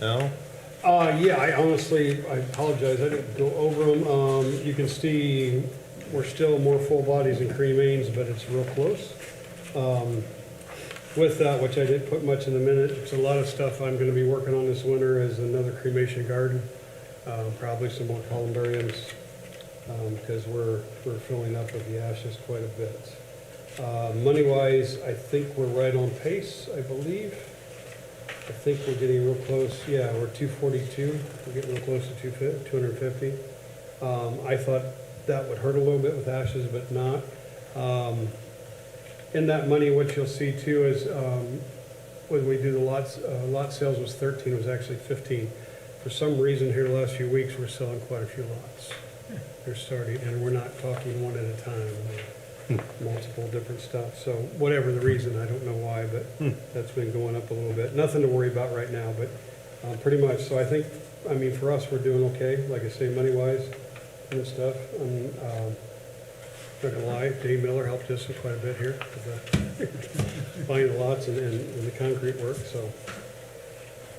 No? Yeah, I honestly, I apologize, I didn't go over them. You can see we're still more full bodies and cremains, but it's real close. With that, which I didn't put much in a minute, it's a lot of stuff I'm gonna be working on this winter is another cremation garden. Probably some more columbariums, because we're filling up with the ashes quite a bit. Money-wise, I think we're right on pace, I believe. I think we're getting real close. Yeah, we're 242. We're getting real close to 250. I thought that would hurt a little bit with ashes, but not. In that money, what you'll see too is when we do the lot sales was 13, it was actually 15. For some reason here the last few weeks, we're selling quite a few lots. They're starting, and we're not talking one at a time. Multiple different stuff. So whatever the reason, I don't know why, but that's been going up a little bit. Nothing to worry about right now, but pretty much. So I think, I mean, for us, we're doing okay. Like I say, money-wise and stuff. Not gonna lie, Dave Miller helped us quite a bit here with buying the lots and the concrete work. So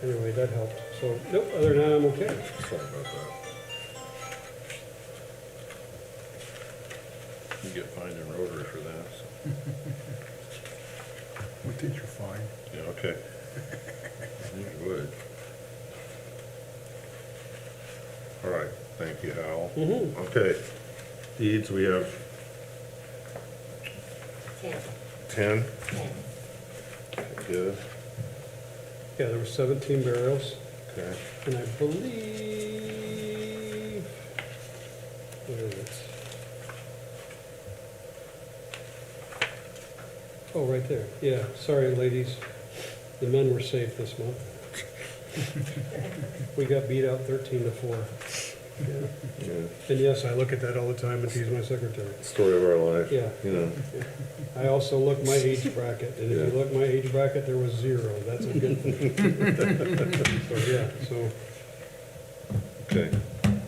anyway, that helped. So nope, other than that, I'm okay. Sorry about that. You get fined in Rotary for that, so. We think you're fine. Yeah, okay. You would. All right, thank you, Hal. Okay, deeds, we have 10. Good, Yeah, there were 17 burials, okay. and I believe, what is it? Oh, right there. Yeah, sorry, ladies. The men were safe this month. We got beat out 13-4. Yeah. Yeah. And yes, I look at that all the time, and he's my secretary. Story of our life. Yeah. You know. Yeah. I also look my age bracket, and if you Yeah. look my age bracket, there was 0. That's a good thing. So, yeah, so. Okay,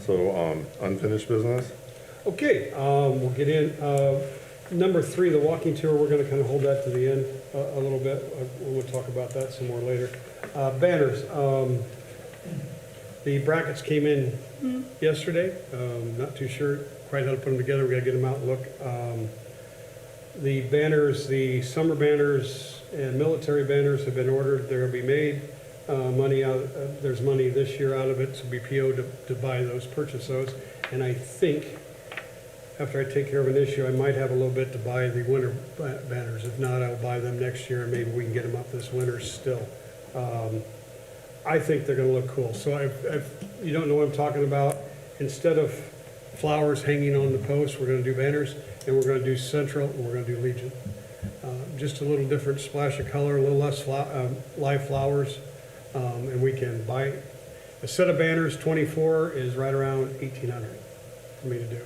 so, unfinished business? Okay, we'll get in. Number 3, the walking tour, we're gonna kind of hold that to the end a little bit. We'll talk about that some more later. Banners, the brackets came in yesterday. Not too sure quite how to put them together. We gotta get them out and look. The banners, the summer banners and military banners have been ordered. They're gonna be made. Money out, there's money this year out of it, so we PO'd to buy those, purchase those. And I think after I take care of an issue, I might have a little bit to buy the winter banners. If not, I'll buy them next year, and maybe we can get them up this winter still. I think they're gonna look cool. So if you don't know what I'm talking about, instead of flowers hanging on the post, we're gonna do banners, and we're gonna do Central, and we're gonna do Legion. Just a little different splash of color, a little less live flowers, and we can buy a set of banners. 24 is right around 1,800 for me to do.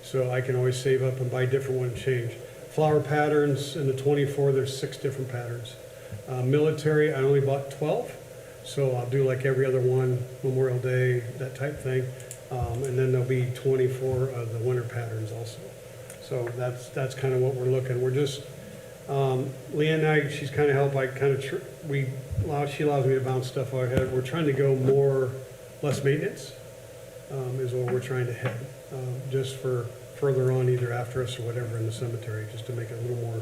So I can always save up and buy different ones and change. Flower patterns in the 24, there's 6 different patterns. Military, I only bought 12, so I'll do like every other one, Memorial Day, that type thing. And then there'll be 24 of the winter patterns also. So that's kind of what we're looking. We're just, Leanne and I, she's kind of helped. I kind of, she allows me to bounce stuff out ahead. We're trying to go more, less maintenance, is what we're trying to head. Just for further on, either after us or whatever in the cemetery, just to make it a little more,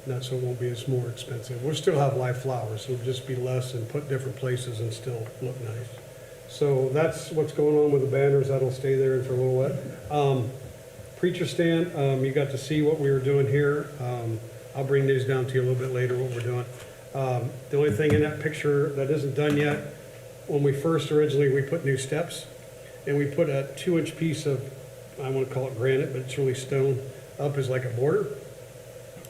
not so it won't be as more expensive. We'll still have live flowers, so it'll just be less and put different places and still look nice. So that's what's going on with the banners. That'll stay there for a little while. Preacher stand, you got to see what we were doing here. I'll bring these down to you a little bit later, what we're doing. The only thing in that picture that isn't done yet, when we first originally, we put new steps, and we put a 2-inch piece of, I want to call it granite, but it's really stone, up as like a border.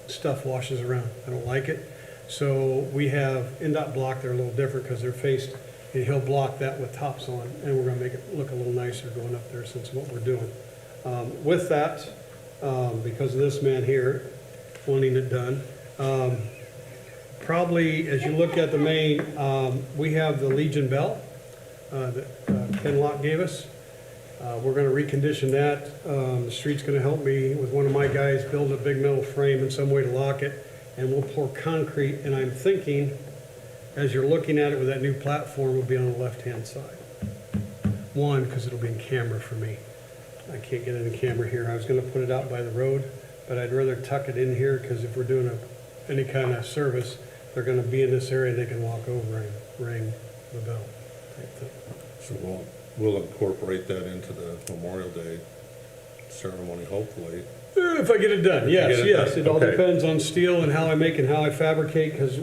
Stuff washes around. I don't like it. So we have NDOT block. They're a little different because they're faced, and he'll block that with tops on, and we're going to make it look a little nicer going up there since what we're doing. With that, because of this man here wanting it done, probably as you look at the main, we have the Legion bell that Ken Locke gave us. We're going to recondition that. The street's going to help me with one of my guys build a big metal frame and some way to lock it, and we'll pour concrete. And I'm thinking as you're looking at it with that new platform, will be on the left-hand side. One, because it'll be in camera for me. I can't get any camera here. I was gonna put it out by the road, but I'd rather tuck it in here, because if we're doing any kind of service, they're gonna be in this area, they can walk over and ring the bell type thing. So we'll incorporate that into the Memorial Day ceremony, hopefully. If I get it done, yes, Get it yes. done, It all okay. depends on steel and how I make and how I fabricate, because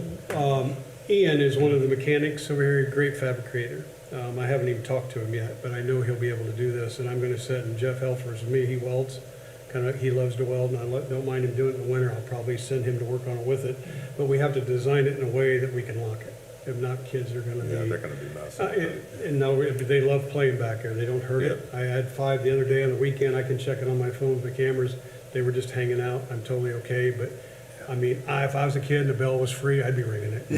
Ian is one of the mechanics over here, a great fabricator. I haven't even talked to him yet, but I know he'll be able to do this, and I'm gonna sit, and Jeff Helfers with me, he welds. He loves to weld, and I don't mind him doing it in the winter. I'll probably send him to work on it with it, but we have to design it in a way that we can lock it. If not, kids are gonna Yeah, be. they're gonna be messy. And no, they love playing back there, they don't hurt it. I had 5 the other day on the weekend, I can check it on my phone with the cameras, they were just hanging out, I'm totally okay, but, I mean, if I was a kid and the bell was free, I'd be ringing it.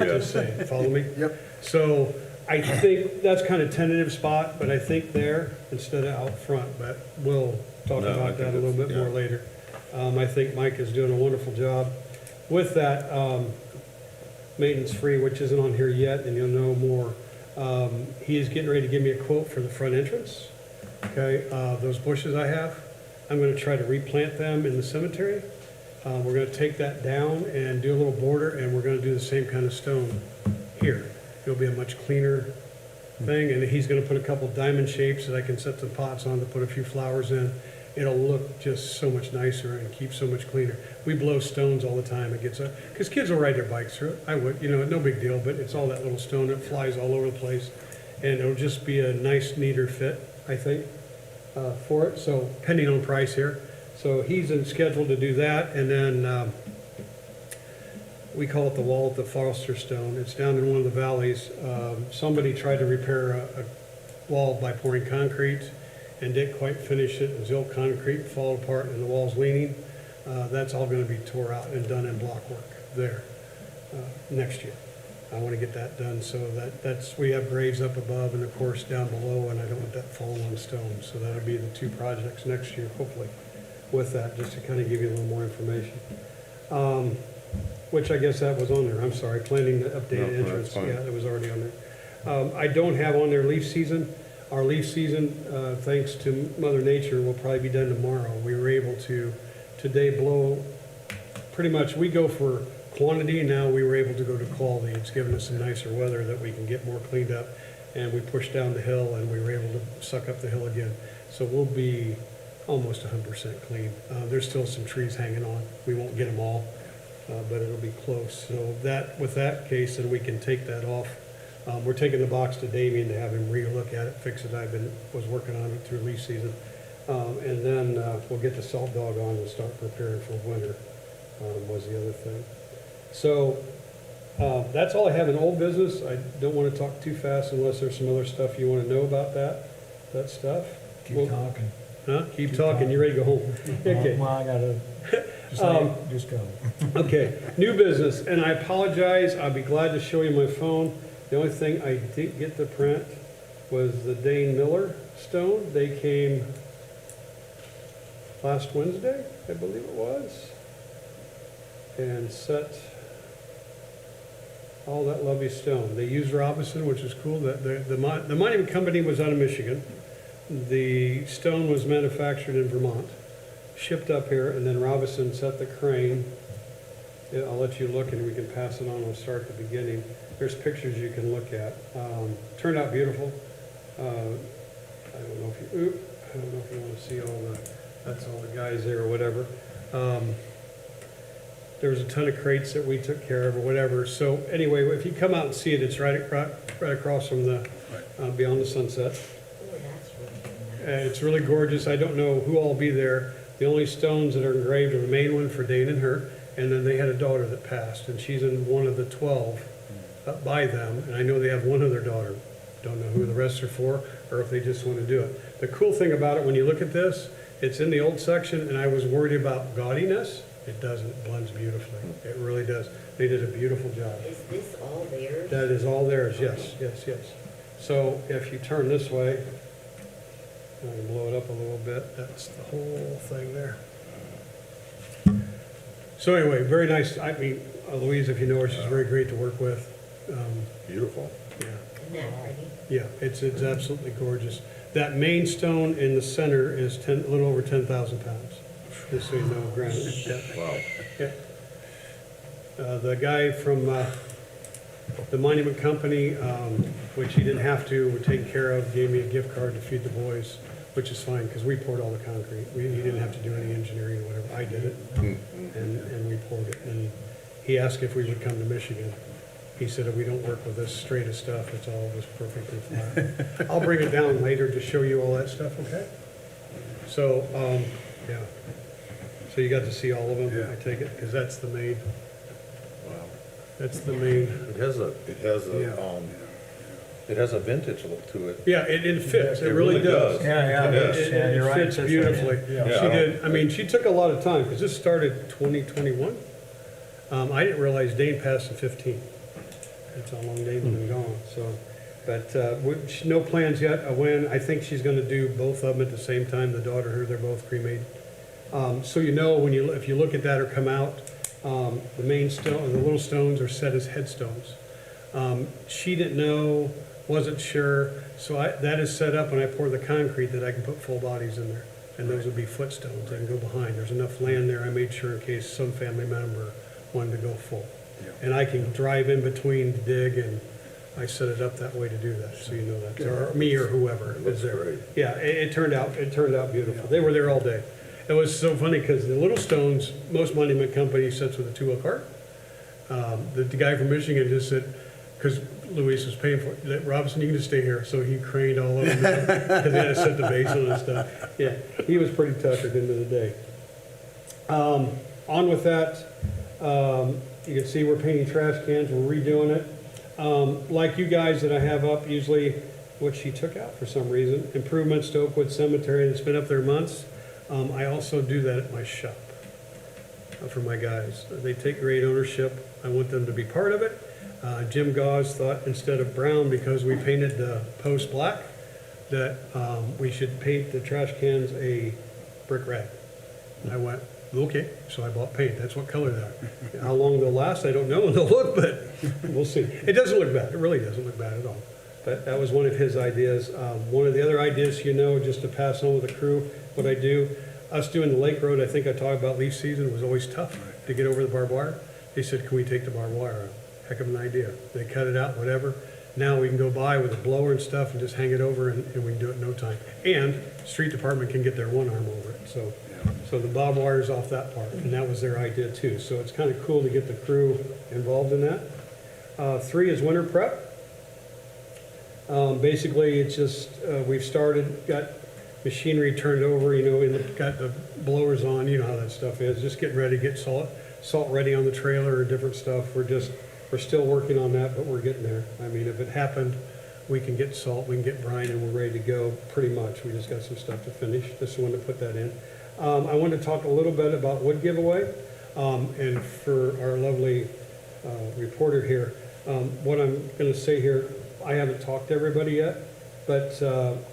Just saying, follow me? Yep. So, I think that's kind of tentative spot, but I think there instead of out front, but we'll talk No, I about think that a little it's- bit more yeah. later. I think Mike is doing a wonderful job with that, maintenance free, which isn't on here yet, and you'll know more. He is getting ready to give me a quote for the front entrance. Okay, those bushes I have, I'm gonna try to replant them in the cemetery. We're gonna take that down and do a little border, and we're gonna do the same kind of stone here. It'll be a much cleaner thing, and he's gonna put a couple diamond shapes that I can set some pots on to put a few flowers in. It'll look just so much nicer and keep so much cleaner. We blow stones all the time, it gets, because kids will ride their bikes through it. I would, no big deal, but it's all that little stone that flies all over the place. And it'll just be a nice, neater fit, I think, for it, so pending on price here. So he's scheduled to do that, and then, we call it the wall at the Foster Stone. It's down in one of the valleys. Somebody tried to repair a wall by pouring concrete and didn't quite finish it. It was ill concrete, fall apart, and the wall's leaning. That's all gonna be tore out and done in block work there next year. I wanna get that done, so we have graves up above and of course down below, and I don't want that falling on stone. So that'll be the 2 projects next year, hopefully, with that, just to kind of give you a little more information. Which I guess that was on there, I'm sorry, planning the No, updated that's entrance, fine. yeah, it was already on there. I don't have on there leaf season. Our leaf season, thanks to Mother Nature, will probably be done tomorrow. We were able to today blow, pretty much, we go for quantity, now we were able to go to quality. It's given us some nicer weather that we can get more cleaned up, and we pushed down the hill and we were able to suck up the hill again. So we'll be almost 100% clean. There's still some trees hanging on, we won't get them all. But it'll be close. So with that case, then we can take that off. We're taking the box to Damien to have him re-look at it, fix it. Was working on it through leaf season. And then we'll get the salt dog on and start preparing for winter, was the other thing. So that's all I have in old business. I don't want to talk too fast unless there's some other stuff you want to know about that stuff. Keep talking. Huh? Keep talking. You ready to go home? Okay. Well, I gotta, just go. Okay, new business, and I apologize, I'll be glad to show you my phone. The only thing I didn't get to print was the Dane Miller stone. They came last Wednesday, I believe it was, and set all that lovely stone. They used Robinson, which is cool. The mining company was out of Michigan. The stone was manufactured in Vermont, shipped up here, and then Robinson set the crane. Yeah, I'll let you look and we can pass it on. We'll start at the beginning. There's pictures you can look at. Turned out beautiful. I don't know if you want to see that's all the guys there or whatever. There was a ton of crates that we took care of or whatever. So anyway, if you come out and see it, it's right across from the, beyond the sunset. It's really gorgeous. I don't know who all will be there. The only stones that are engraved are the main one for Dane and her, and then they had a daughter that passed, and she's in one of the 12 up by them, and I know they have one other daughter. Don't know who the rest are for, or if they just want to do it. The cool thing about it, when you look at this, it's in the old section, and I was worried about gaudiness. It doesn't. It blends beautifully. It really does. They did a beautiful job. Is this all theirs? That is all theirs, yes, yes, yes. So if you turn this way, I can blow it up a little bit. That's the whole thing there. So anyway, very nice. I mean, Louise, if you know her, she's very great to work with. Beautiful. Yeah, Isn't that pretty? yeah, it's absolutely gorgeous. That main stone in the center is a little over 10,000 pounds, just so you know, granite. Yeah. Wow. Yeah. The guy from the monument company, which he didn't have to, we're taken care of, gave me a gift card to feed the boys, which is fine, because we poured all the concrete. He didn't have to do any engineering or whatever. I did it, and we poured it. And he asked if we would come to Michigan. He said, if we don't work with this straight of stuff, it's all just perfectly flat. I'll bring it down later to show you all that stuff, okay? So, yeah. So you got to see all of them, I take it, because that's the main, Wow. that's the main. It has a vintage look to it. Yeah, it fits, it It really really does. does. Yeah, It you're right. fits That's right. beautifully. Yeah. She did, I mean, she took a lot of time, because this started 2021. I didn't realize Dane passed in 15. That's how long Dane's been gone, so. But no plans yet of when. I think she's gonna do both of them at the same time, the daughter, her, they're both cremated. So you know, when if you look at that or come out, the main stone, the little stones are set as headstones. She didn't know, wasn't sure, so that is set up when I pour the concrete that I can put full bodies in there. And those would be footstones, they can go behind. There's enough land there, I made sure in case some family member wanted to go full. And I can drive in between to dig, and I set it up that way to do that, so you know that, or me or whoever is Looks there. great. Yeah, it turned out beautiful. They were there all day. It was so funny, because the little stones, most monument companies sets with a 2-wheel cart. The guy from Michigan just said, because Luis was paying for it, that Robinson, you can just stay here, so he craned all over, because he had to set the base on and stuff. Yeah, he was pretty tough at the end of the day. On with that, you can see we're painting trash cans, we're redoing it. Like you guys that I have up, usually what she took out for some reason, improvements to Oakwood Cemetery, it's been up there months. I also do that at my shop for my guys. They take great ownership. I want them to be part of it. Jim Gauze thought instead of brown, because we painted the post black, that we should paint the trash cans a brick red. I went, okay, so I bought paint. That's what color they are. How long they'll last, I don't know, and they'll look, but we'll see. It doesn't look bad. It really doesn't look bad at all. But that was one of his ideas. One of the other ideas, you know, just to pass on with the crew, what I do, us doing the Lake Road, I think I talked about leaf season, was always tough to get over the barbed wire. They said, can we take the barbed wire out? Heck of an idea. They cut it out, whatever. Now we can go by with a blower and stuff and just hang it over, and we can do it in no time. And street department can get their one arm over it, so. So the barbed wire's off that part, and that was their idea too. So it's kind of cool to get the crew involved in that. 3 is winter prep. Basically, it's just, we've started, got machinery turned over, you know, and got the blowers on, you know how that stuff is. Just getting ready, get salt ready on the trailer or different stuff. We're still working on that, but we're getting there. I mean, if it happened, we can get salt, we can get brine, and we're ready to go pretty much. We just got some stuff to finish. Just wanted to put that in. I wanted to talk a little bit about wood giveaway, and for our lovely reporter here, what I'm going to say here, I haven't talked to everybody yet, but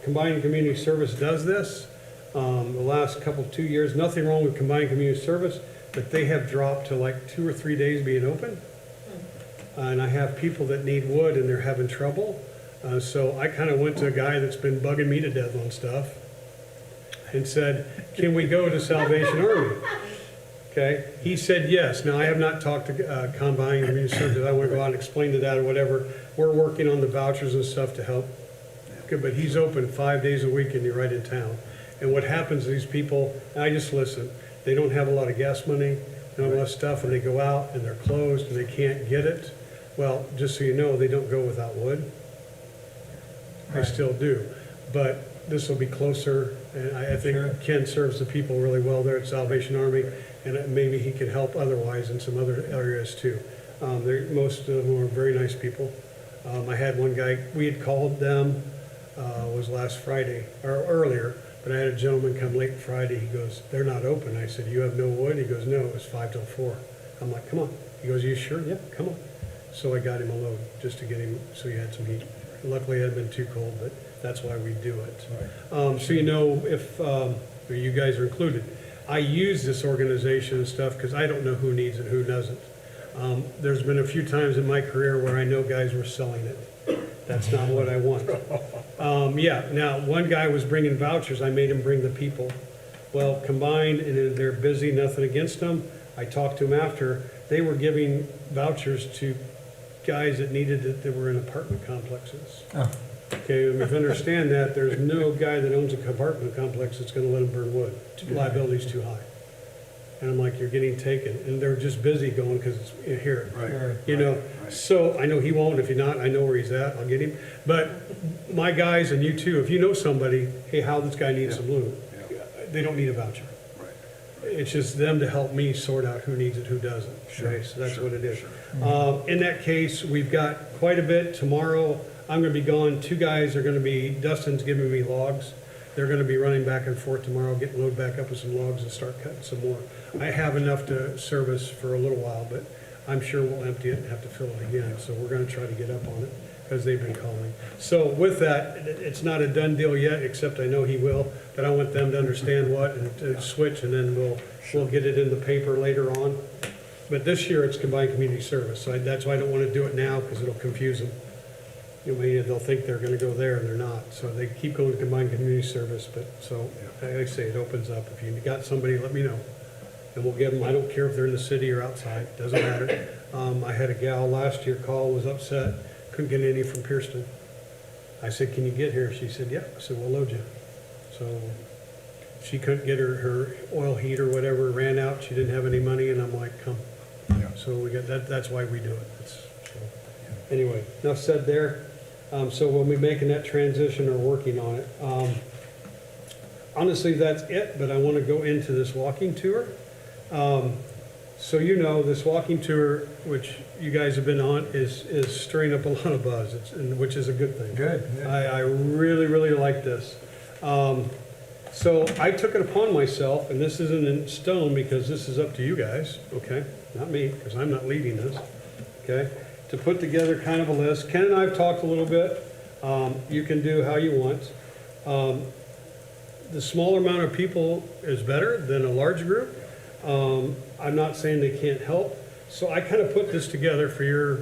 Combined Community Service does this. The last 2 years, nothing wrong with Combined Community Service, but they have dropped to like 2 or 3 days being open. And I have people that need wood and they're having trouble. So I kind of went to a guy that's been bugging me to death on stuff and said, can we go to Salvation Army? Okay, he said yes. Now, I have not talked to Combined Community Services. I want to go out and explain to that or whatever. We're working on the vouchers and stuff to help. Good, but he's open 5 days a week and you're right in town. And what happens is these people, and I just listen, they don't have a lot of gas money, they don't have a lot of stuff, and they go out and they're closed and they can't get it. Well, just so you know, they don't go without wood. They still do. But this will be closer, and I think Ken serves the people really well there at Salvation Army, and maybe he could help otherwise in some other areas too. Most of them are very nice people. I had one guy, we had called them, was last Friday, or earlier, but I had a gentleman come late Friday. He goes, they're not open. I said, you have no wood? He goes, no, it was 5 till 4. I'm like, come on. He goes, you sure? Yeah, come on. So I got him a load just to get him, so he had some heat. Luckily, it hadn't been too cold, but that's why we do it. So you know, if you guys are included, I use this organization and stuff because I don't know who needs it, who doesn't. There's been a few times in my career where I know guys were selling it. That's not what I want. Yeah, now, one guy was bringing vouchers, I made him bring the people. Well, combined, and they're busy, nothing against them. I talked to them after, they were giving vouchers to guys that needed it, that were in apartment complexes. Oh. Okay, if you understand that, there's no guy that owns a apartment complex that's gonna let them burn wood. Liability's too high. And I'm like, you're getting taken, and they're just busy going, because it's here. Sure. You know, so I know he won't, if you're not, I know where he's at, I'll get him. But my guys and you too, if you know somebody, hey, Hal, this guy needs some lube, they don't need a voucher. It's just them to help me sort out who needs it, who doesn't. Okay, so that's what it is. In that case, we've got quite a bit. Tomorrow, I'm gonna be gone. Two guys are gonna be, Dustin's giving me logs. They're gonna be running back and forth tomorrow, getting loaded back up with some logs and start cutting some more. I have enough to service for a little while, but I'm sure we'll empty it and have to fill it again. So we're gonna try to get up on it, because they've been calling. So with that, it's not a done deal yet, except I know he will, but I want them to understand what and to switch, and then we'll get it in the paper later on. But this year, it's combined community service, so that's why I don't wanna do it now, because it'll confuse them. You know, they'll think they're gonna go there and they're not, so they keep going to combined community service, but, so, like I say, it opens up. If you got somebody, let me know, and we'll give them, I don't care if they're in the city or outside, doesn't matter. I had a gal last year call, was upset, couldn't get any from Pearston. I said, can you get here? She said, yeah. I said, we'll load you. So she couldn't get her oil heat or whatever, ran out, she didn't have any money, and I'm like, come. So we got that, that's why we do it. Anyway, enough said there. So we'll be making that transition or working on it. Honestly, that's it, but I want to go into this walking tour. So you know, this walking tour, which you guys have been on, is stirring up a lot of buzz, which is a good thing. Good. I really, really like this. So I took it upon myself, and this isn't in stone because this is up to you guys, okay? Not me, because I'm not leading this, okay? To put together kind of a list. Ken and I have talked a little bit. You can do how you want. The smaller amount of people is better than a large group. I'm not saying they can't help. So I kind of put this together for your,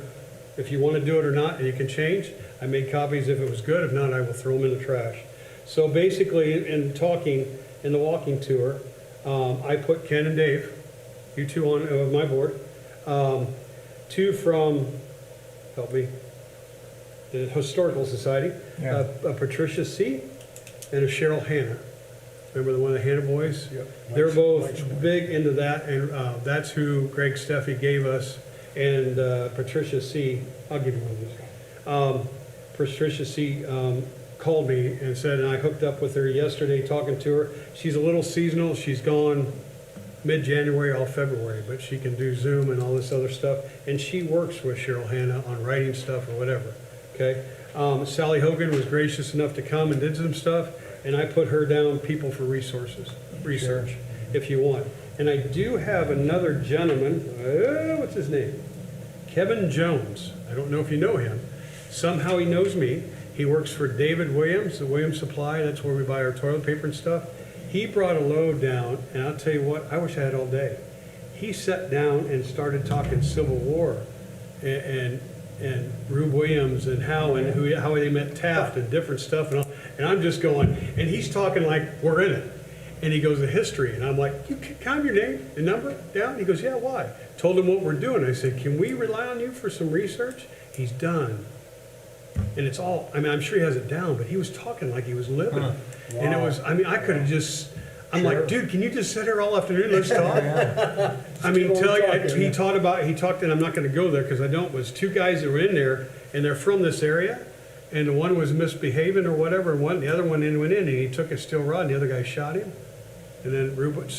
if you want to do it or not, and you can change. I made copies if it was good. If not, I will throw them in the trash. So basically, in the walking tour, I put Ken and Dave, you two on my board. Two from, help me, the Historical Society, Yeah. a Patricia C. and a Cheryl Hanna. Remember the one of the Hanna boys? Yep. They're both big into that, and that's who Greg Steffi gave us. And Patricia C., I'll give you one of these. Patricia C. Called me and said, and I hooked up with her yesterday talking to her. She's a little seasonal. She's gone mid-January, all February, but she can do Zoom and all this other stuff. And she works with Cheryl Hanna on writing stuff or whatever, okay? Sally Hogan was gracious enough to come and did some stuff, and I put her down, people for research, if you want. And I do have another gentleman, what's his name? Kevin Jones. I don't know if you know him. Somehow he knows me. He works for David Williams, the Williams Supply. That's where we buy our toilet paper and stuff. He brought a load down, and I'll tell you what, I wish I had all day. He sat down and started talking Civil War and Rube Williams and how they met Taft and different stuff and all. And I'm just going, and he's talking like we're in it. And he goes, the history. And I'm like, you count your name and number down? He goes, yeah, why? Told him what we're doing. I said, can we rely on you for some research? He's done. And it's all, I mean, I'm sure he has it down, but he was talking like he was living. Huh. And it was, I mean, I could have just, I'm Sure. like, dude, can you just sit here all afternoon? Let's talk. Yeah. I mean, Keep on talking, he yeah. talked, and I'm not gonna go there because I don't, was two guys that were in there and they're from this area. And the one was misbehaving or whatever, and the other one went in and he took a steel rod and the other guy shot him. And then Rube,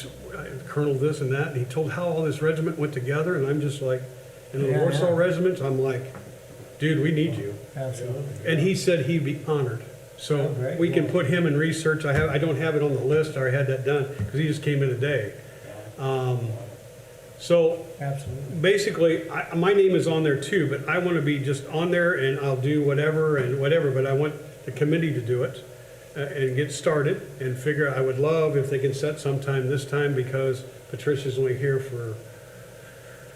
Colonel this and that, and he told how all this regiment went together, and I'm just like, in the Yeah, Warsaw yeah. Regiment, I'm like, dude, we need you. Absolutely. And he said he'd be honored. So Oh, great. we can put him in research. I don't have it on the list. I already had that done because he just came in today. So Absolutely. basically, my name is on there too, but I want to be just on there and I'll do whatever, but I want the committee to do it and get started and figure, I would love if they can set sometime this time because Patricia's only here for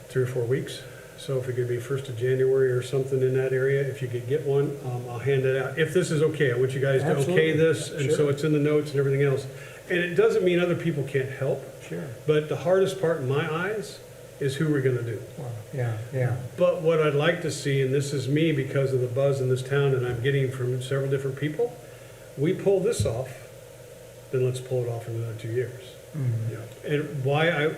3 or 4 weeks. So if it could be 1st of January or something in that area, if you could get one, I'll hand it out. If this is okay, I want you guys to okay Absolutely. this, and so Sure. it's in the notes and everything else. And it doesn't mean other people can't help, Sure. but the hardest part in my eyes is who we're gonna do. Wow. Yeah, yeah. But what I'd like to see, and this is me because of the buzz in this town and I'm getting from several different people, we pull this off, then let's pull it off in another 2 years. And why I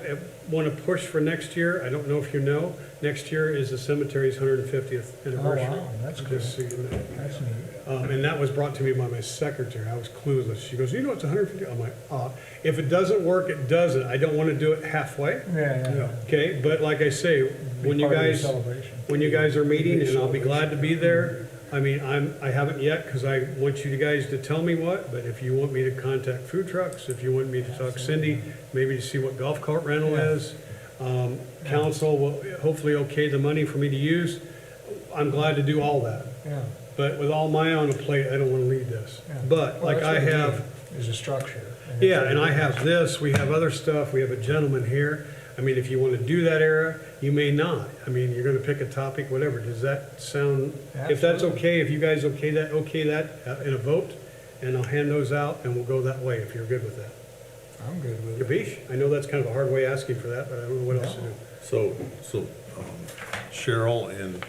want to push for next year, I don't know if you know, next year is the cemetery's 150th Oh, anniversary. wow, that's good. Just so you know. That's neat. And that was brought to me by my secretary. I was clueless. She goes, you know, it's 150. I'm like, if it doesn't work, it doesn't. I don't want to do it halfway. Yeah. Okay, but like I say, when you Part of the guys, celebration. when you guys are meeting, and I'll be glad to be there. I mean, I haven't yet, because I want you guys to tell me what, but if you want me to contact food trucks, if you want me to talk Cindy, maybe to see what golf cart rental Yeah. is, council will hopefully okay the money for me to use. I'm glad to do all that, Yeah. but with all my on a plate, I don't want to lead this. Yeah. But Well, like that's I what we have, need, is a structure. yeah, and I have this, we have other stuff, we have a gentleman here. I mean, if you want to do that era, you may not. I mean, you're going to pick a topic, whatever. Does that sound, if that's Absolutely. okay, if you guys okay that in a vote, and I'll hand those out, and we'll go that way, if you're good with that. I'm good with it. Gabish, I know that's kind of a hard way asking for that, but I don't know what else to do. So Cheryl and,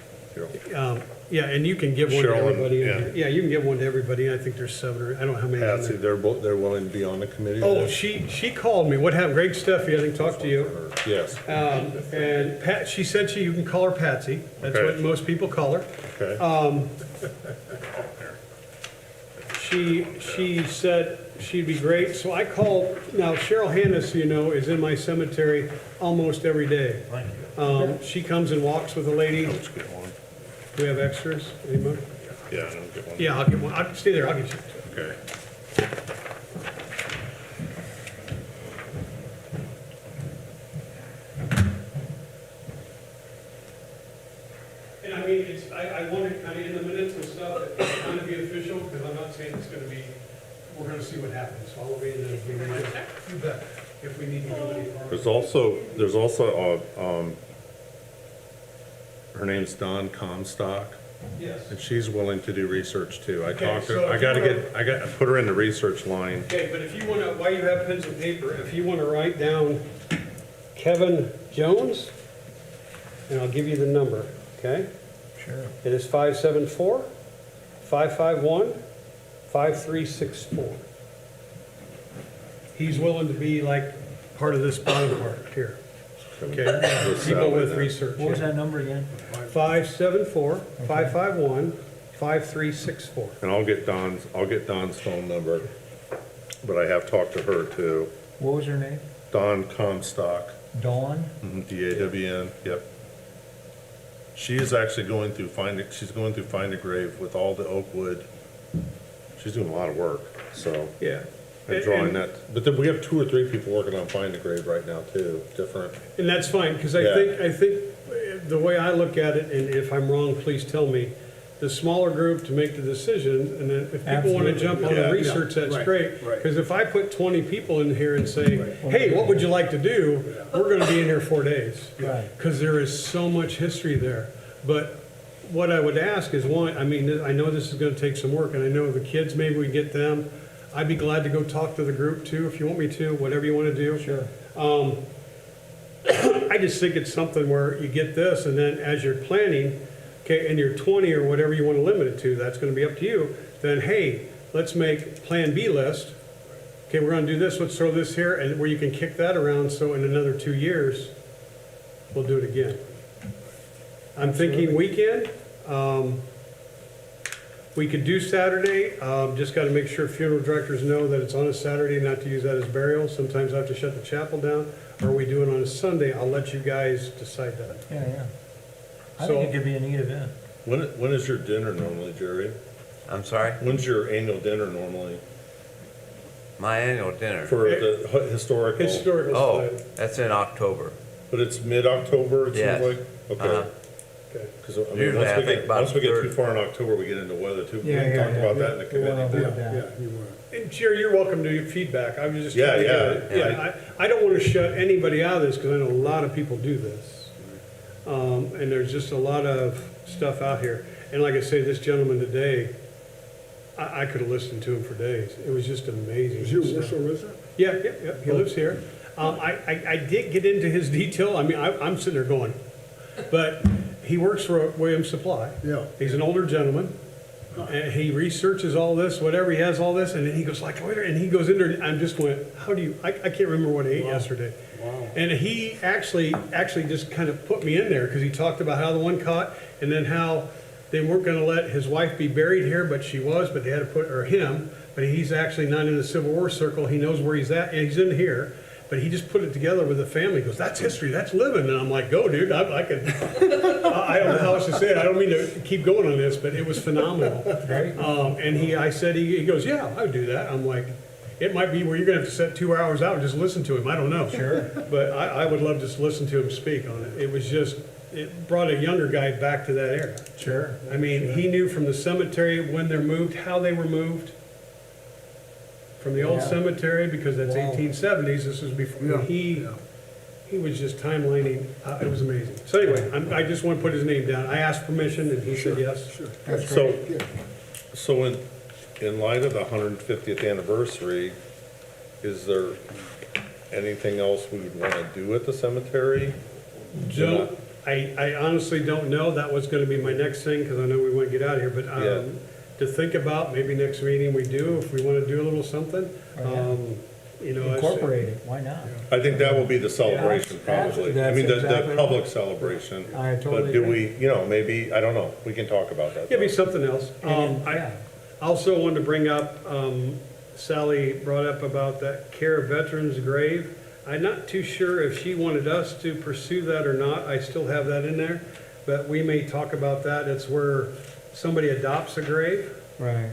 Yeah, and you can give one to Cheryl and- everybody. in yeah. here. Yeah, you can give one to everybody. I think there's 7 or, I don't know how many. in Patsy, there. they're willing to be on the committee? Oh, then? she called me. What happened? Greg Steffi, I think, talked to you. Yes, And Pat, she said you can call her Patsy. That's Okay. what most people call her. okay. She said she'd be great, so I called, now Cheryl Hannes, you know, is in my cemetery almost every day. She comes and walks with a lady. Let's get one. Do we have extras? Anybody? Yeah, I'll get one. Yeah, I'll get one. I'll stay there, I'll get you. Okay. And I mean, it's, I want it kind of in the minutes and stuff, it's kind of be official, because I'm not saying it's gonna be, we're gonna see what happens, so I'll be in the, you bet, if we need to go any farther. There's also, her name's Dawn Comstock, Yes. and she's willing to do research too. I Okay, talked to so her, I if gotta you get, put her in the research line. Okay, but if you wanna, while you have pens and paper, if you wanna write down Kevin Jones, and I'll give you the number, okay? Sure. It is 574-551-5364. He's willing to be like part of this bottom part here, okay? People with research. What was that number again? 574-551-5364. And I'll get Don's phone number, but I have talked to her too. What was her name? Dawn Comstock, Dawn? D-A-W-N, yep. She is actually she's going through Find a Grave with all the Oakwood. She's doing a lot of work, so. Yeah. I'm drawing that, but then we have 2 or 3 people working on Find a Grave right now too, different. And that's fine, because Yeah. I think the way I look at it, and if I'm wrong, please tell me, the smaller group to make the decision, and then if people want to Absolutely. jump on Yeah. the research, that's Right, great. right. Because if I put 20 people in here and say, hey, what would you like to do? We're going to be in here 4 days. Right. Because there is so much history there. But what I would ask is, one, I mean, I know this is going to take some work, and I know the kids, maybe we get them. I'd be glad to go talk to the group too, if you want me to, whatever you want to do. Sure. I just think it's something where you get this, and then as you're planning, okay, and you're 20 or whatever you want to limit it to, that's going to be up to you, then, hey, let's make Plan B list. Okay, we're going to do this, let's throw this here, and where you can kick that around, so in another 2 years, we'll do it again. I'm thinking weekend. We could do Saturday, just got to make sure funeral directors know that it's on a Saturday, not to use that as burial. Sometimes I have to shut the chapel down. Or we do it on a Sunday, I'll let you guys decide that. Yeah. I So- think it could be a neat event. When is your dinner normally, Jerry? I'm sorry? When's your annual dinner normally? My annual dinner? For the historical? Historical Oh, Society. that's in October. But it's mid-October, it Yes. seems like? Okay. Uh-huh. Okay. Because, I mean, Usually once I we think get, about once we get too third. far in October, we get into weather too. We Yeah, can yeah, talk yeah. about that in the We wanna committee. avoid that. Yeah, you were. And Jerry, you're welcome to your feedback. I was just Yeah, trying to yeah, get it. Yeah, I don't want to shut anybody out of this because I know a lot of people do this. And there's just a lot of stuff out here. And like I say, this gentleman today, I could have listened to him for days. It was just amazing. Is he a stuff. Warsaw resident? Yeah, he lives here. I did get into his detail, I mean, I'm sitting there going, but he works for Williams Supply. Yeah. He's an older gentleman, and he researches all this, whatever, he has all this, and then he goes like, wait, and he goes in there, and I just went, how do you, I can't remember what I ate yesterday. Wow. And he actually just kind of put me in there, because he talked about how the one caught, and then how they weren't gonna let his wife be buried here, but she was, but they had to put, or him, but he's actually not in the Civil War circle, he knows where he's at, and he's in here. But he just put it together with the family. He goes, that's history, that's living. And I'm like, go, dude. I could, I don't know how else to say it. I don't mean to keep going on this, but it was phenomenal. And he goes, yeah, I would do that. I'm like, it might be where you're gonna have to set 2 hours out and just listen to him. I don't know. Sure. But I would love to just listen to him speak on it. It was just, it brought a younger guy back to that era. Sure. I mean, he knew from the cemetery when they're moved, how they were moved. From the old Yeah. cemetery, because that's Wow. 1870s, this was before, Yeah, he yeah. was just timelining, it was amazing. So anyway, I just want to put his name down. I asked permission and he said yes. Sure. That's So, great. Yeah. so in light of the 150th anniversary, is there anything else we would want to do at the cemetery? Joe, I honestly don't know. That was going to be my next thing, because I know we want to get out of here, but Yeah. to think about, maybe next meeting we do, if we want to do a little something. Oh, You know, Incorporate it, why not? I think that will be the celebration, Yeah, probably. I that's mean, the exactly public right. celebration. I totally But do agree. we, maybe, I don't know, we can talk about that. It'd be though. something else. Yeah. I also wanted to bring up, Sally brought up about that care of veterans grave. I'm not too sure if she wanted us to pursue that or not. I still have that in there, but we may talk about that. It's where somebody adopts a grave. Right.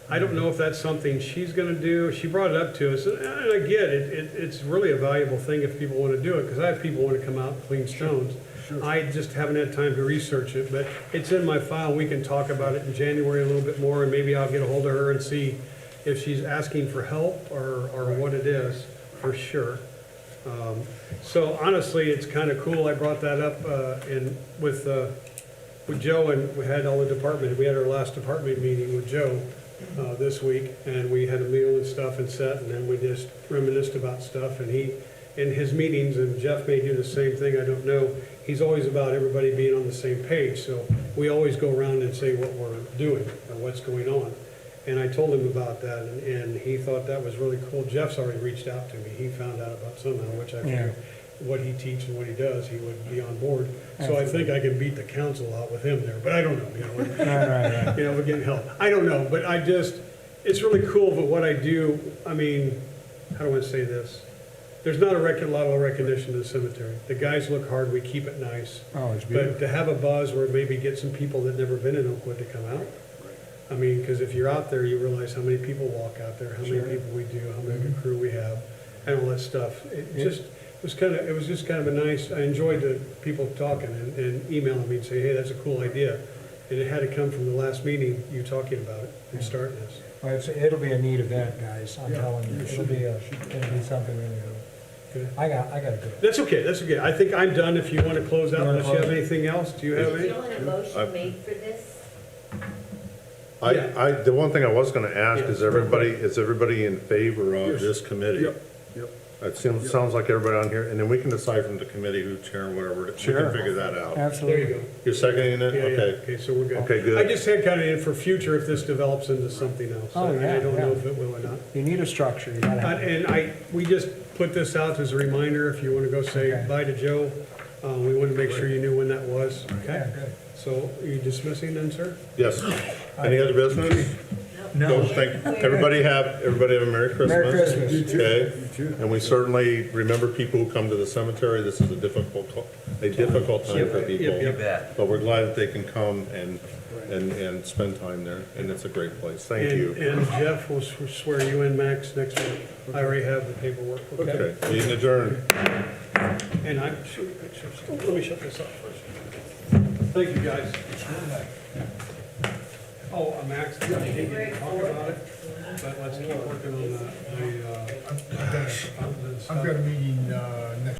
I don't know if that's something she's gonna do. She brought it up to us, and I get it. It's really a valuable thing if people wanna do it, because I have people wanna come out and clean stones. Sure. I just haven't had time to research it, but it's in my file. We can talk about it in January a little bit more, and maybe I'll get a hold of her and see if she's asking for help or what it is, for sure. So honestly, it's kind of cool. I brought that up with Joe, and we had all the department. We had our last department meeting with Joe this week, and we had a meal and stuff and set, and then we just reminisced about stuff. And he, in his meetings, and Jeff may do the same thing, I don't know, he's always about everybody being on the same page. So we always go around and say what we're doing and what's going on. And I told him about that, and he thought that was really cool. Jeff's already reached out to me. He found out about somehow, which I figured what he teaches and what he does, he would be on board. So I think I can beat the council out with him there, but I don't know, Right. you know, we're getting help. I don't know, but it's really cool, but what I do, I mean, how do I say this? There's not a lot of recognition in the cemetery. The guys look hard, we keep it nice. Oh, it's But beautiful. to have a buzz where maybe get some people that never been in Oakwood to come out. I mean, because if you're out there, you realize how many people walk out there, how many people we do, how big a crew we have, and all that stuff. It was just kind of a nice, I enjoyed the people talking and emailing me and saying, hey, that's a cool idea. And it had to come from the last meeting, you talking about it and starting this. Well, it'll be a neat event, guys, I'm Yeah, telling you. it It'll be something really good. Okay. I gotta go. That's okay. I think I'm done. If you want to close out, You wanna unless you have close? anything else, do you have Do any? you want a motion made for this? The one thing I was gonna ask Yeah. is everybody in favor of Yes. this committee? Yep, yep. It sounds like everybody on here, and then we can decide from the committee who chair, whatever, we Sure. can figure that out. There Absolutely. you go. You're seconding it? Yeah, yeah. Okay. Okay, so we're good. Okay, good. I just had kind of in for future if this develops into something else. Oh, And I yeah, don't know yeah. if it will or not. You need a structure, you gotta have it. And we just put this out as a reminder, if you want to go say Okay. bye to Joe. We wanted to make sure you knew when that was, Yeah, okay? good. So are you dismissing then, sir? Yes. Any other business? No. Everybody have a Merry Christmas. Merry Christmas. You too. Okay, You too. and we certainly remember people who come to the cemetery. This is a difficult time for Yep, people. yep. You bet. But we're glad that they can come and spend time there, and it's a great place. Thank you. And Jeff will swear you in, Max, next week. I already have the paperwork, okay? Okay, meeting adjourned. And I'm, let me shut this off first. Thank you, guys. Oh, Max, I didn't get to talk about it, but let's keep working on the I've got a meeting, next